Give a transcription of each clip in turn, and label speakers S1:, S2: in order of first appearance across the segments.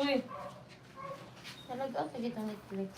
S1: Uy, talaga ka dito Netflix.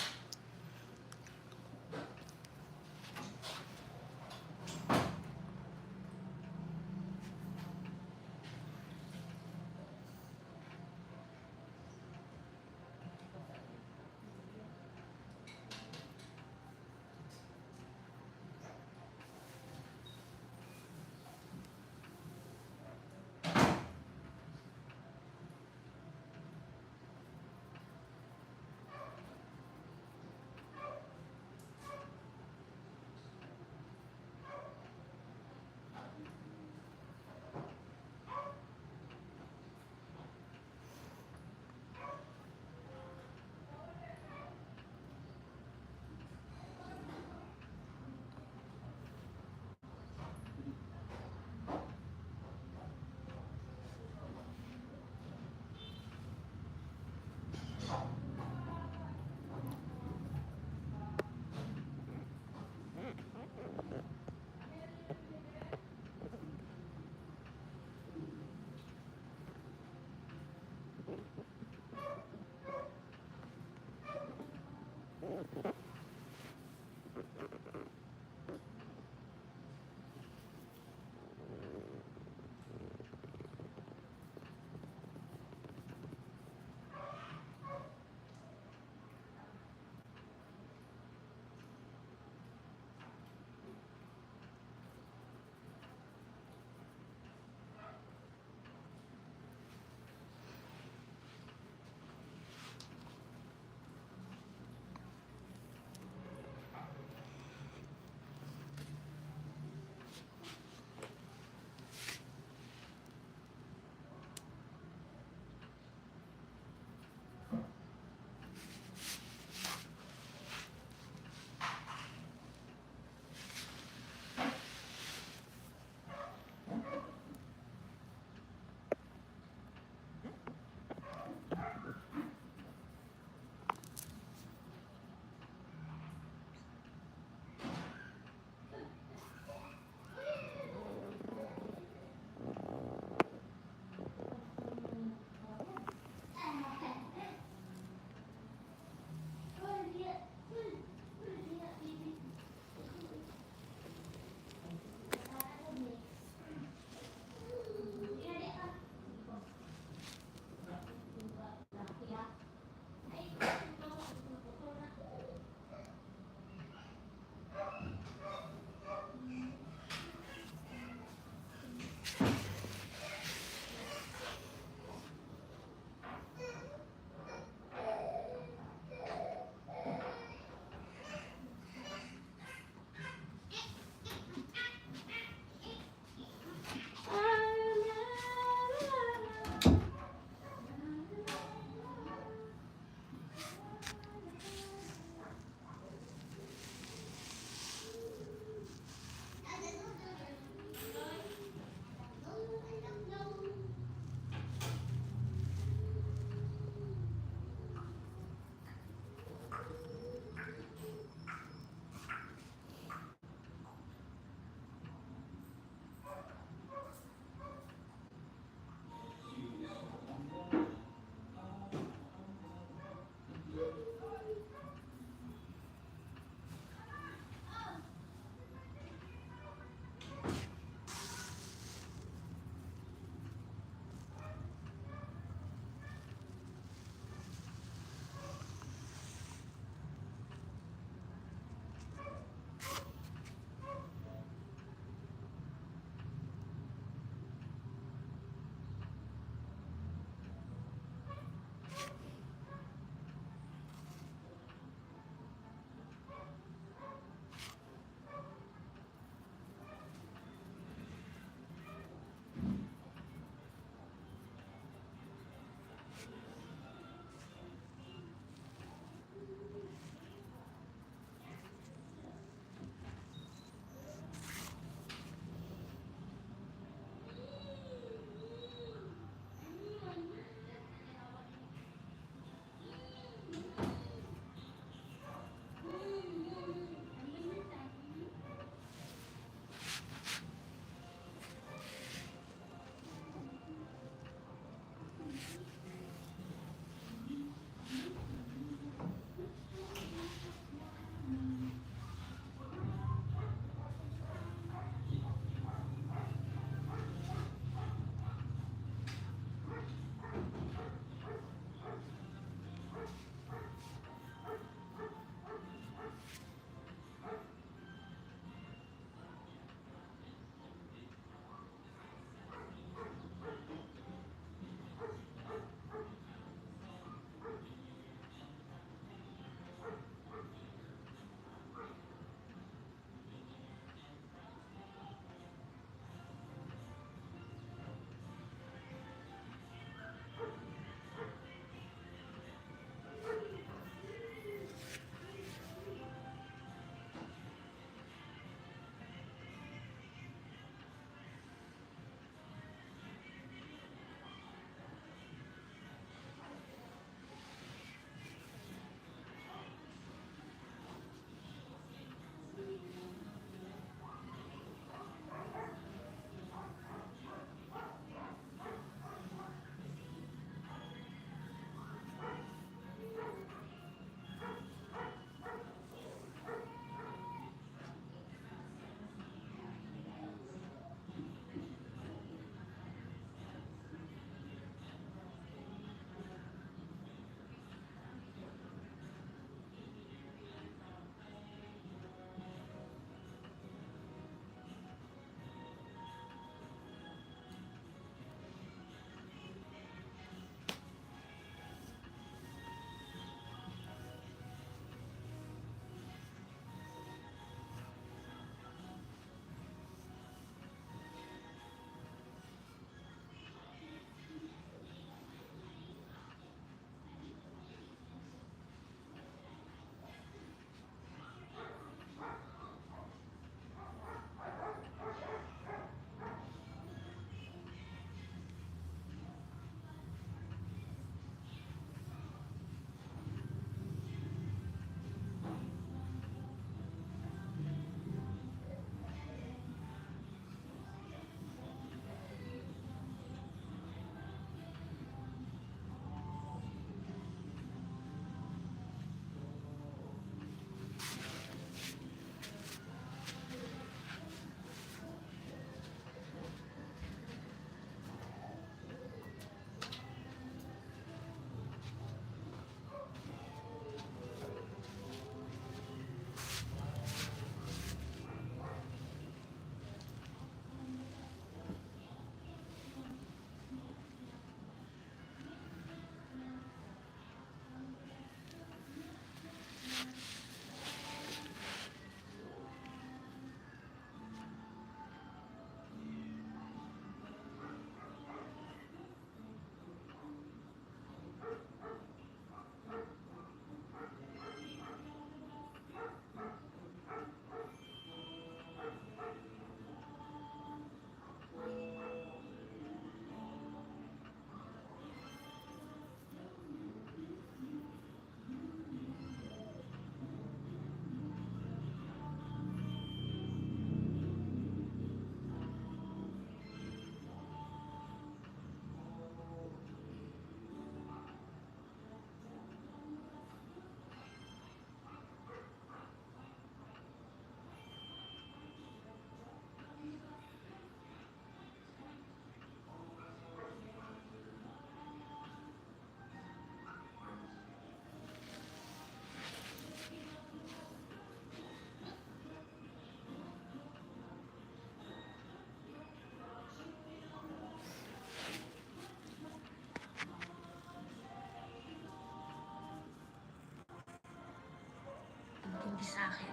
S2: sinabi sa akin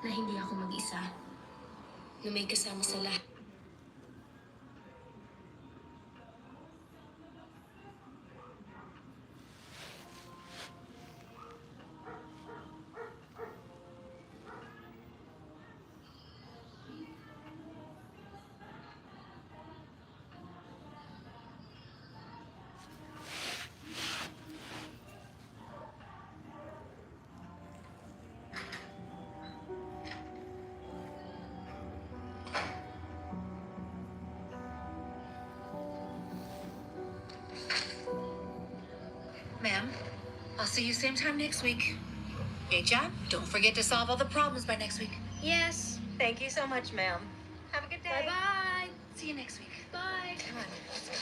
S2: na hindi ako mag-isa, na may kasama sa lahat.
S3: Ma'am, I'll see you same time next week. Great job. Don't forget to solve all the problems by next week.
S2: Yes.
S3: Thank you so much, ma'am. Have a good day.
S2: Bye-bye.
S3: See you next week.
S2: Bye.
S3: Come on, let's go.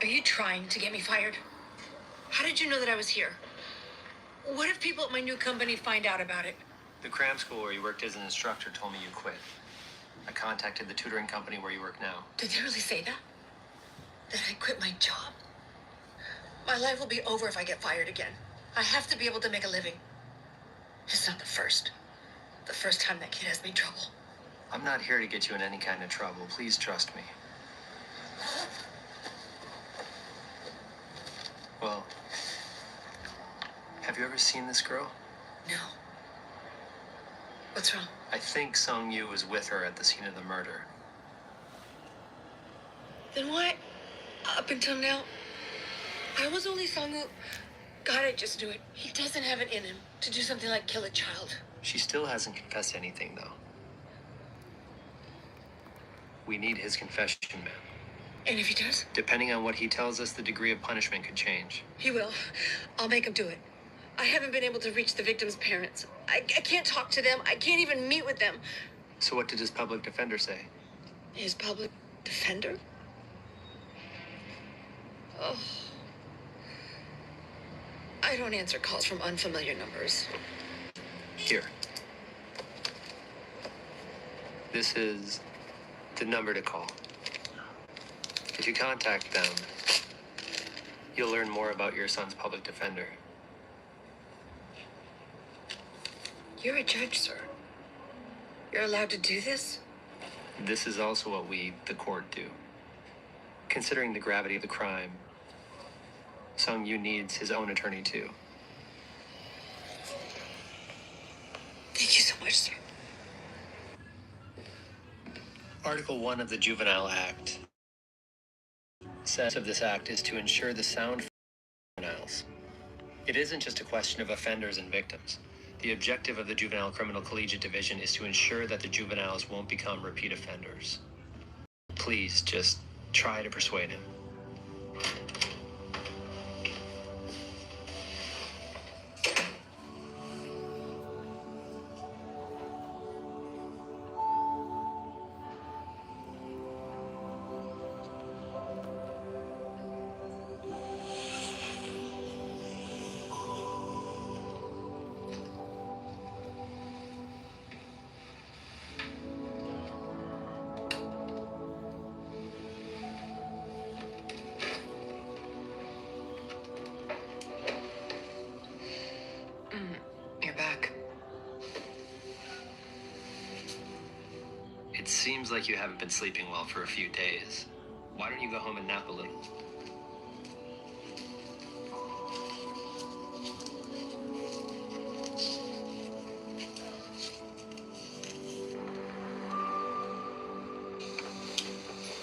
S3: Are you trying to get me fired? How did you know that I was here? What if people at my new company find out about it?
S4: The cram school where you worked as an instructor told me you quit. I contacted the tutoring company where you work now.
S3: Did they really say that? That I quit my job? My life will be over if I get fired again. I have to be able to make a living. It's not the first. The first time that kid has me trouble.
S4: I'm not here to get you in any kind of trouble. Please trust me. Well, have you ever seen this girl?
S3: No. What's wrong?
S4: I think Sung Yu was with her at the scene of the murder.
S3: Then why, up until now, I was only Sangwoo. God, I just knew it. He doesn't have it in him to do something like kill a child.
S4: She still hasn't confessed anything, though. We need his confession, ma'am.
S3: And if he does?
S4: Depending on what he tells us, the degree of punishment could change.
S3: He will. I'll make him do it. I haven't been able to reach the victim's parents. I can't talk to them. I can't even meet with them.
S4: So what did his public defender say?
S3: His public defender? Oh. I don't answer calls from unfamiliar numbers.
S4: Here. This is the number to call. If you contact them, you'll learn more about your son's public defender.
S3: You're a judge, sir. You're allowed to do this?
S4: This is also what we, the court, do. Considering the gravity of the crime, Sung Yu needs his own attorney, too.
S3: Thank you so much, sir.
S4: Article 1 of the Juvenile Act says of this act is to ensure the sound of juveniles. It isn't just a question of offenders and victims. The objective of the Juvenile Criminal Collegiate Division is to ensure that the juveniles won't become repeat offenders. Please, just try to persuade him.
S3: You're back.
S4: It seems like you haven't been sleeping well for a few days. Why don't you go home and nap a little?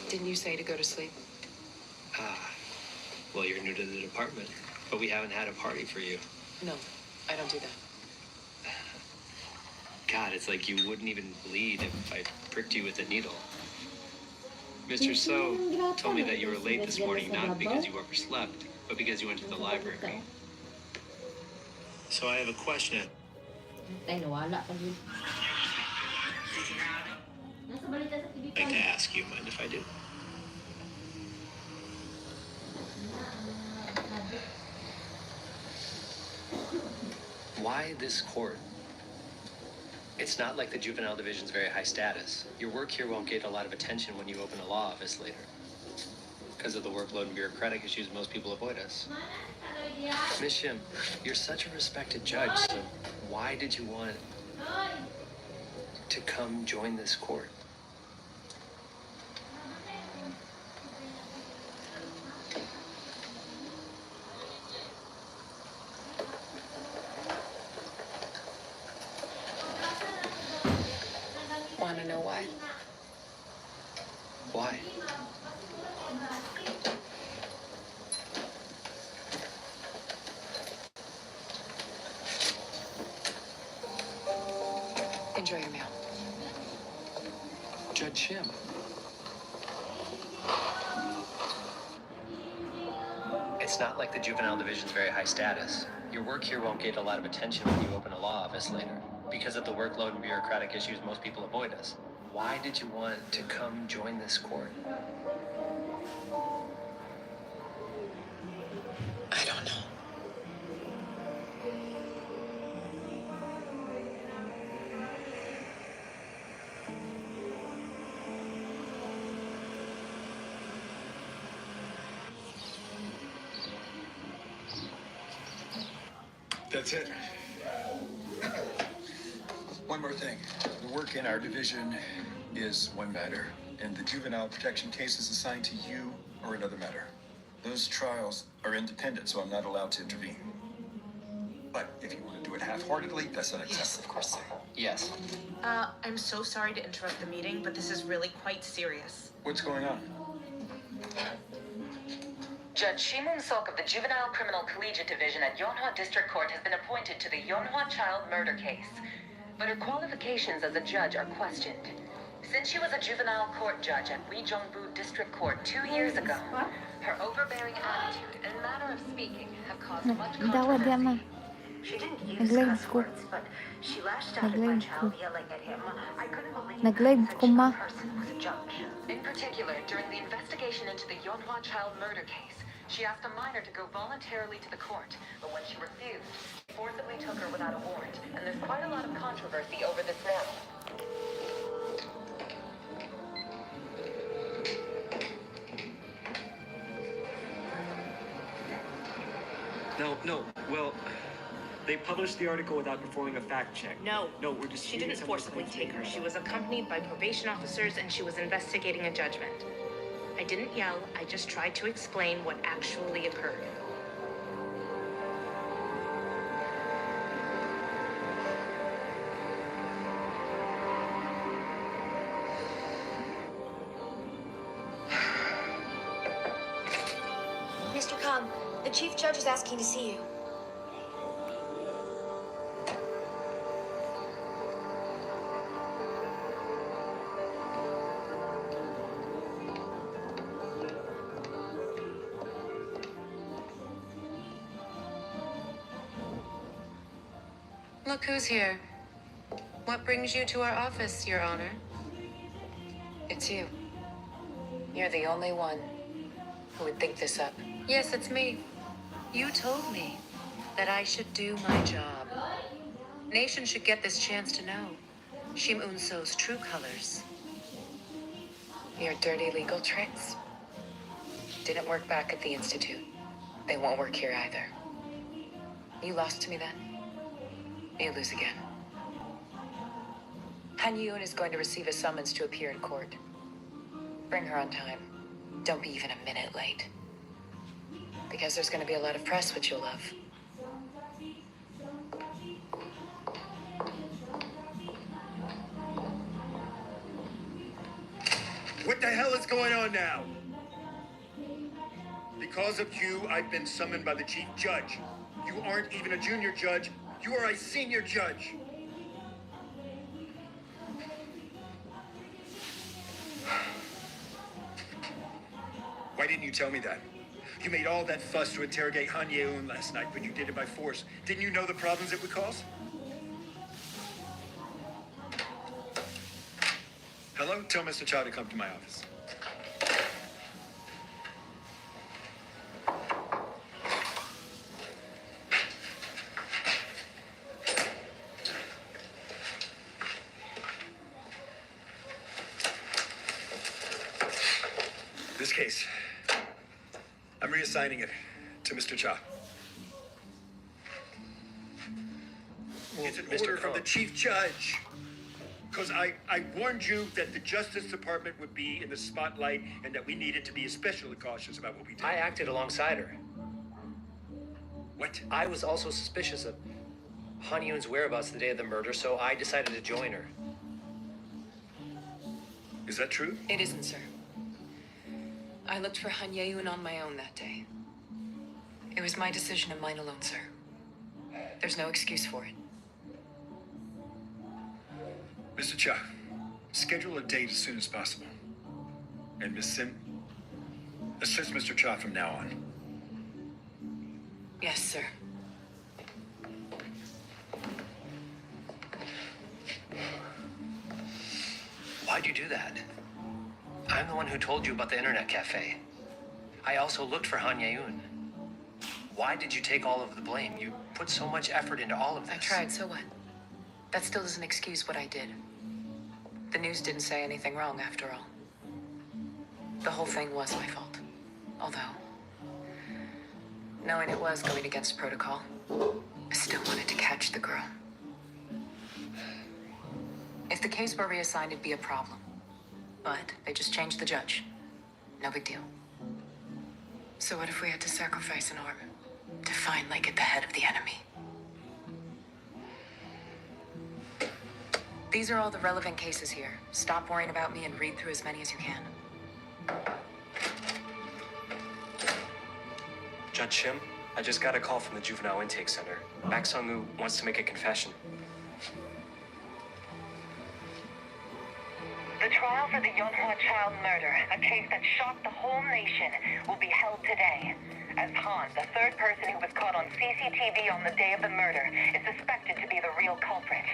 S3: Didn't you say to go to sleep?
S4: Well, you're new to the department, but we haven't had a party for you.
S3: No, I don't do that.
S4: God, it's like you wouldn't even bleed if I pricked you with a needle. Mr. So told me that you were late this morning not because you overslept, but because you went to the library. So I have a question.
S1: Tay, nawala ka din. Nasa balita sa TV
S4: I'd like to ask you, mind if I do? Why this court? It's not like the juvenile division's very high status. Your work here won't get a lot of attention when you open a law office later. Because of the workload and bureaucratic issues, most people avoid us. Miss Shim, you're such a respected judge, so why did you want to come join this court?
S3: Want to know why?
S4: Why?
S3: Enjoy your meal.
S4: Judge Shim. It's not like the juvenile division's very high status. Your work here won't get a lot of attention when you open a law office later. Because of the workload and bureaucratic issues, most people avoid us. Why did you want to come join this court?
S3: I don't know.
S5: That's it. One more thing. The work in our division is one matter, and the juvenile protection case is assigned to you or another matter. Those trials are independent, so I'm not allowed to intervene. But if you want to do it half-heartedly, that's unacceptable.
S3: Yes, of course, sir.
S4: Yes.
S6: I'm so sorry to interrupt the meeting, but this is really quite serious.
S5: What's going on?
S7: Judge Shimun Sok of the Juvenile Criminal Collegiate Division at Yonhwa District Court has been appointed to the Yonhwa child murder case. But her qualifications as a judge are questioned. Since she was a juvenile court judge at Uijeongbu District Court 2 years ago, her overbearing attitude and manner of speaking have caused much
S8: Dawa dia mah.
S7: controversy. She didn't use
S8: Nag-live
S7: cuss
S8: ko.
S7: words, but she lashed out at my
S8: Nag-live
S7: child,
S8: ko.
S7: yelling at him. I couldn't believe
S8: Nag-live
S7: such
S8: ko,
S7: a
S8: ma.
S7: person was a judge. In particular, during the investigation into the Yonhwa child murder case, she asked a minor to go voluntarily to the court, but when she refused, she forcibly took her without a warrant, and there's quite a lot of controversy over this now.
S9: No. Well, they published the article without performing a fact check.
S6: No,
S9: we're just.
S6: she didn't forcibly take her. She was accompanied by probation officers and she was investigating a judgment. I didn't yell, I just tried to explain what actually occurred.
S2: Mr. Kong, the chief judge is asking to see you.
S3: Look who's here. What brings you to our office, Your Honor? It's you. You're the only one who would think this up. Yes, it's me. You told me that I should do my job. Nation should get this chance to know Shim Un-so's true colors. Your dirty legal tricks didn't work back at the Institute. They won't work here either. You lost to me then. You lose again. Han Yoon is going to receive a summons to appear in court. Bring her on time. Don't be even a minute late. Because there's going to be a lot of press, which you'll love.
S10: What the hell is going on now? Because of you, I've been summoned by the chief judge. You aren't even a junior judge. You are a senior judge. Why didn't you tell me that? You made all that fuss to interrogate Han Yeun last night, but you did it by force. Didn't you know the problems it would cause? Hello? Tell Mr. Chow to come to my office. case. I'm reassigning it to Mr. Cha. It's an order from the chief judge. Because I warned you that the Justice Department would be in the spotlight and that we needed to be especially cautious about what we did.
S4: I acted alongside her.
S10: What?
S4: I was also suspicious of Han Yun's whereabouts the day of the murder, so I decided to join her.
S10: Is that true?
S8: It isn't, sir. I looked for Han Ye-eun on my own that day. It was my decision and mine alone, sir. There's no excuse for it.
S10: Mr. Cha, schedule a date as soon as possible. And Miss Sim, assist Mr. Cha from now on.
S8: Yes, sir.
S4: Why'd you do that? I'm the one who told you about the internet cafe. I also looked for Han Ye-eun. Why did you take all of the blame? You put so much effort into all of this.
S8: I tried, so what? That still doesn't excuse what I did. The news didn't say anything wrong, after all. The whole thing was my fault. Although, knowing it was going against protocol, I still wanted to catch the girl. If the case were reassigned, it'd be a problem. But they just changed the judge. No big deal. So what if we had to sacrifice an arm to finally get the head of the enemy? These are all the relevant cases here. Stop worrying about me and read through as many as you can.
S9: Judge Shim, I just got a call from the Juvenile Intake Center. Park Sung-woo wants to make a confession.
S7: The trial for the Yeonhwa child murder, a case that shocked the whole nation, will be held today. As Han, the third person who was caught on CCTV on the day of the murder, is suspected to be the real culprit.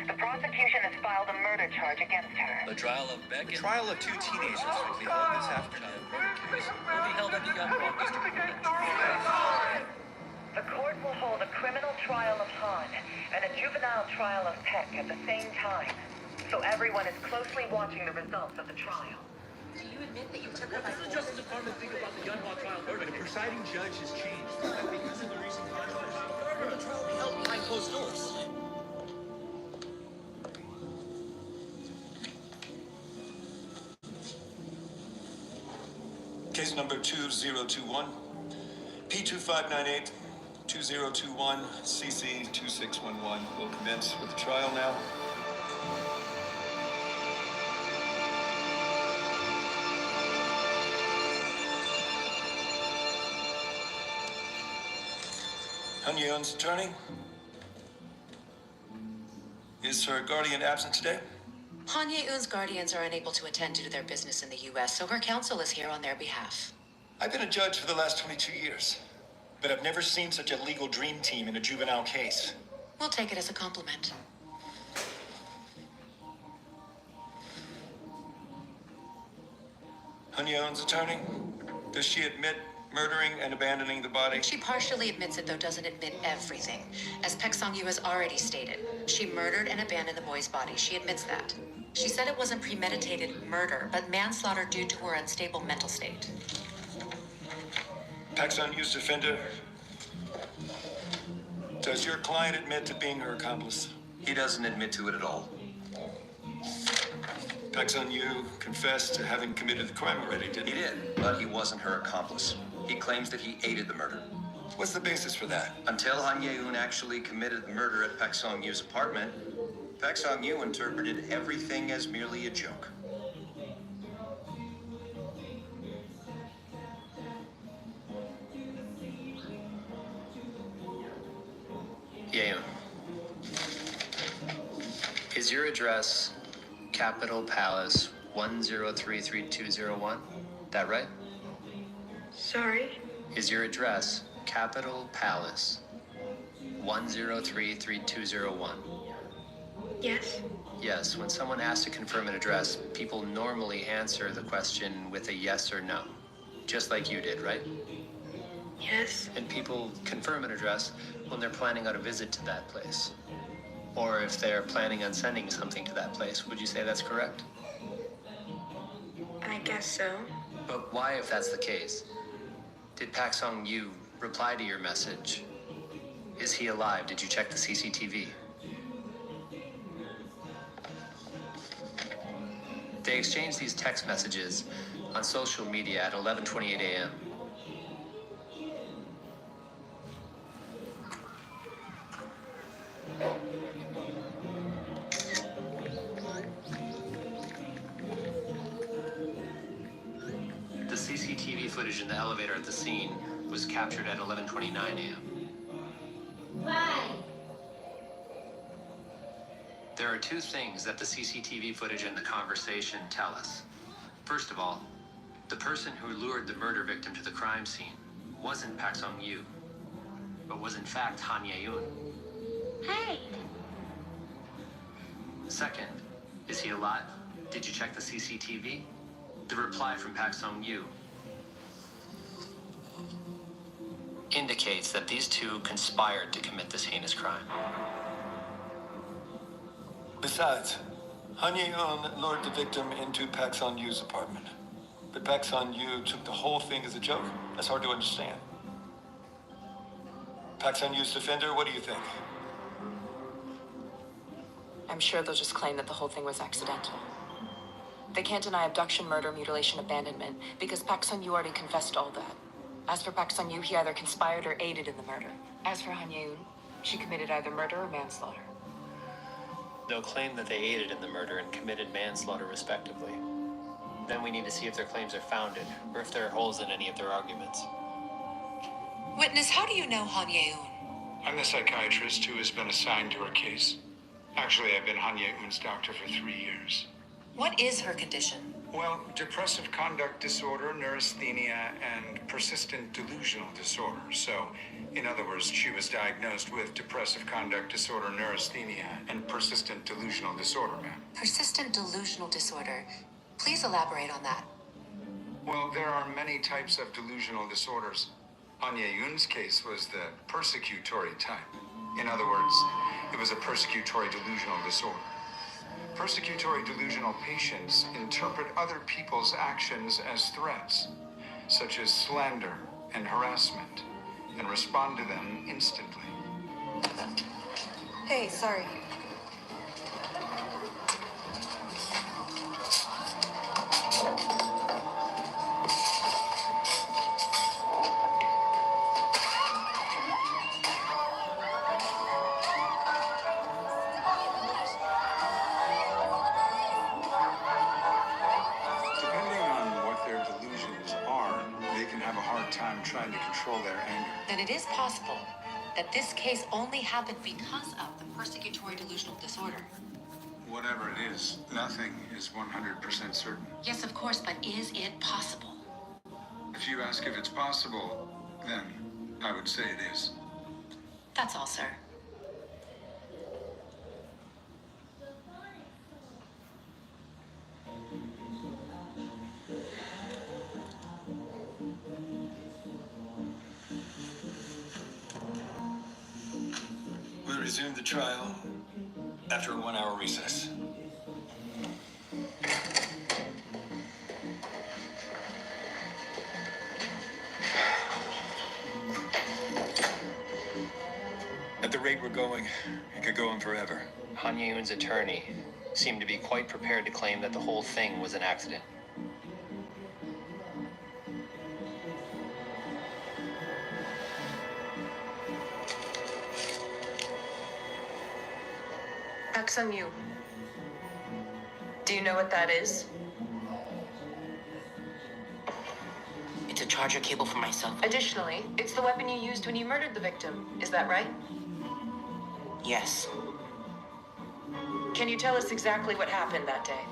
S7: The prosecution has filed a murder charge against her.
S11: The trial of Beck.
S12: The trial of two teenagers will be held this afternoon.
S11: Will be held at the Yeonhwa District Court.
S7: The court will hold a criminal trial of Han and a juvenile trial of Peck at the same time. So everyone is closely watching the results of the trial.
S1: Do you admit that you took her by
S11: What does the Justice Department think about the Yeonhwa trial murder?
S12: The presiding judge has changed. Because of the recent controversy, will the trial be held behind closed doors?
S5: Case number 2021, P2598, 2021, CC 2611 will commence with the trial now. Han Yeon's attorney. Is her guardian absent today?
S13: Han Ye-eun's guardians are unable to attend due to their business in the U.S., so her counsel is here on their behalf.
S5: I've been a judge for the last 22 years, but I've never seen such a legal dream team in a juvenile case.
S13: We'll take it as a compliment.
S5: Han Yeon's attorney, does she admit murdering and abandoning the body?
S13: She partially admits it, though doesn't admit everything. As Park Sung-woo has already stated, she murdered and abandoned the boy's body. She admits that. She said it wasn't premeditated murder, but manslaughter due to her unstable mental state.
S5: Park Sung-woo's defender, does your client admit to being her accomplice?
S12: He doesn't admit to it at all.
S5: Park Sung-woo confessed to having committed the crime already, didn't he?
S12: He did, but he wasn't her accomplice. He claims that he aided the murder.
S5: What's the basis for that?
S12: Until Han Ye-eun actually committed the murder at Park Sung-woo's apartment, Park Sung-woo interpreted everything as merely a joke.
S4: Yeun. Is your address Capitol Palace 1033201? That right?
S2: Sorry?
S4: Is your address Capitol Palace 1033201?
S2: Yes?
S4: Yes, when someone asks to confirm an address, people normally answer the question with a yes or no. Just like you did, right?
S2: Yes?
S4: And people confirm an address when they're planning on a visit to that place. Or if they're planning on sending something to that place. Would you say that's correct?
S2: I guess so.
S4: But why, if that's the case? Did Pak Song Yu reply to your message? Is he alive? Did you check the CCTV? They exchanged these text messages on social media at 11:28 a.m. The CCTV footage in the elevator at the scene was captured at 11:29 a.m.
S2: Why?
S4: There are two things that the CCTV footage and the conversation tell us. First of all, the person who lured the murder victim to the crime scene wasn't Pak Song Yu, but was in fact Han Ye-eun.
S2: Hey!
S4: Second, is he alive? Did you check the CCTV? The reply from Pak Song Yu indicates that these two conspired to commit this heinous crime.
S5: Besides, Han Ye-eun lured the victim into Pak Song Yu's apartment. But Pak Song Yu took the whole thing as a joke. That's hard to understand. Pak Song Yu's defender, what do you think?
S8: I'm sure they'll just claim that the whole thing was accidental. They can't deny abduction, murder, mutilation, abandonment, because Pak Sung-yu already confessed all that. As for Pak Sung-yu, he either conspired or aided in the murder. As for Han Ye-eun, she committed either murder or manslaughter.
S4: They'll claim that they aided in the murder and committed manslaughter respectively. Then we need to see if their claims are founded, or if there are holes in any of their arguments.
S13: Witness, how do you know Han Ye-eun?
S14: I'm the psychiatrist who has been assigned to her case. Actually, I've been Han Ye-eun's doctor for 3 years.
S13: What is her condition?
S14: Well, depressive conduct disorder, neurasthenia, and persistent delusional disorder. So, in other words, she was diagnosed with depressive conduct disorder, neurasthenia, and persistent delusional disorder, ma'am.
S13: Persistent delusional disorder. Please elaborate on that.
S14: Well, there are many types of delusional disorders. Han Ye-eun's case was the persecutory type. In other words, it was a persecutory delusional disorder. Persecutory delusional patients interpret other people's actions as threats, such as slander and harassment, and respond to them instantly.
S8: Hey, sorry.
S14: Depending on what their delusions are, they can have a hard time trying to control their anger.
S13: Then it is possible that this case only happened because of the persecutory delusional disorder.
S14: Whatever it is, nothing is 100% certain.
S13: Yes, of course, but is it possible?
S14: If you ask if it's possible, then I would say it is.
S13: That's all, sir.
S5: We'll resume the trial after a 1-hour recess. At the rate we're going, it could go on forever.
S4: Han Ye-eun's attorney seemed to be quite prepared to claim that the whole thing was an accident.
S8: Pak Sung-yu. Do you know what that is?
S15: It's a charger cable for my cell phone.
S8: Additionally, it's the weapon you used when you murdered the victim. Is that right?
S15: Yes.
S8: Can you tell us exactly what happened that day?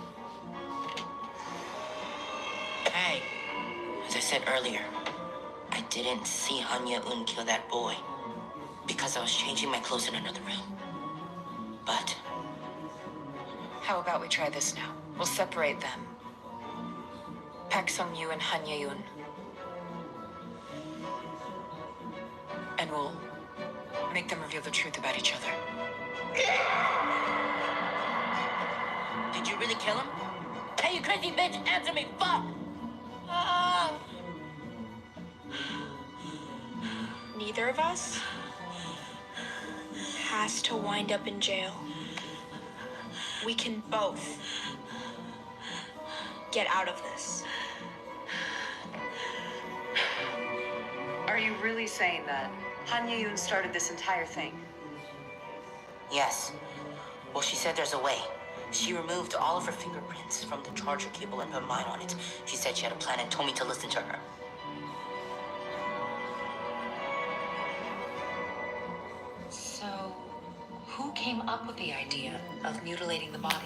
S15: Hey, as I said earlier, I didn't see Han Ye-eun kill that boy because I was changing my clothes in another room. But
S8: How about we try this now? We'll separate them. Pak Sung-yu and Han Ye-eun. And we'll make them reveal the truth about each other.
S15: did you really kill him? Hey, you crazy bitch, answer me, fuck!
S16: either of us has to wind up in jail. We can both get out of this.
S7: Are you really saying that Han Ye-yoon started this entire thing?
S15: Yes. Well, she said there's a way. She removed all of her fingerprints from the charger cable and put mine on it. She said she had a plan and told me to listen to her.
S13: So, who came up with the idea of mutilating the body?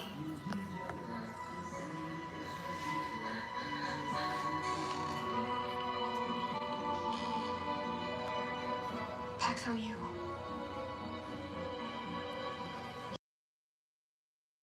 S16: Pax on you.